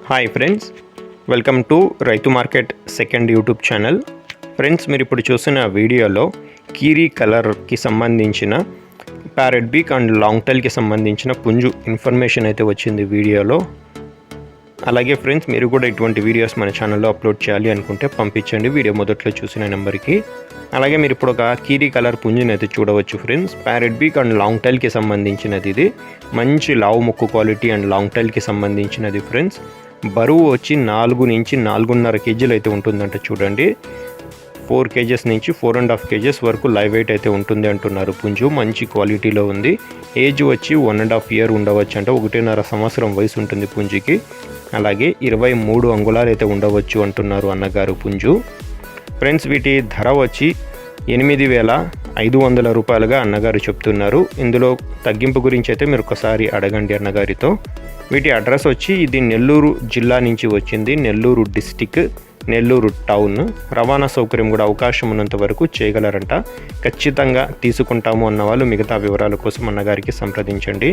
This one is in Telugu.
హాయ్ ఫ్రెండ్స్, వెల్కమ్ టు రైతు market second YouTube channel. Friends, మీరు ఇప్పుడు చూసిన వీడియోలో కీరీ కలర్కి సంబంధించిన ప్యారెట్ బీక్ అండ్ లాంగ్ టైల్కి సంబంధించిన పుంజు ఇన్ఫర్మేషన్ అయితే వచ్చింది వీడియోలో. అలాగే ఫ్రెండ్స్, మీరు కూడా ఇటువంటి వీడియోస్ మన ఛానల్లో అప్లోడ్ చేయాలి అనుకుంటే పంపించండి వీడియో మొదట్లో చూసిన నెంబర్కి. అలాగే మీరు ఇప్పుడు ఒక కీరీ కలర్ పుంజుని అయితే చూడవచ్చు ఫ్రెండ్స్. ప్యారెట్ బీక్ అండ్ లాంగ్ టైల్కి సంబంధించినది. ఇది మంచి లావు ముక్కు క్వాలిటీ అండ్ లాంగ్ టైల్కి సంబంధించినది ఫ్రెండ్స్. బరువు వచ్చి 4 నుంచి 4.5 కేజీలు అయితే ఉంటుందంట. చూడండి, 4 కేజెస్ నుంచి 4.5 కేజెస్ వరకు లైవ్ వెయిట్ అయితే ఉంటుంది అంటున్నారు. పుంజు మంచి క్వాలిటీలో ఉంది. ఏజ్ వచ్చి 1.5 ఇయర్ ఉండవచ్చు, అంటే 1.5 సంవత్సరం వయసు ఉంటుంది పుంజుకి. అలాగే 23 అంగుళాలు అయితే ఉండవచ్చు అంటున్నారు అన్నగారు పుంజు. ఫ్రెండ్స్, వీటి ధర వచ్చి 8,500 రూపాయలుగా అన్నగారు చెప్తున్నారు. ఇందులో తగ్గింపు గురించి అయితే మీరు ఒకసారి అడగండి అన్నగారితో. వీటి అడ్రస్ వచ్చి ఇది నెల్లూరు జిల్లా నుంచి వచ్చింది, నెల్లూరు డిస్టిక్, నెల్లూరు టౌన్. రవాణా సౌకర్యం కూడా అవకాశం ఉన్నంత వరకు చేయగలరంట. ఖచ్చితంగా తీసుకుంటాము అన్న వాళ్ళు మిగతా వివరాల కోసం అన్నగారికి సంప్రదించండి.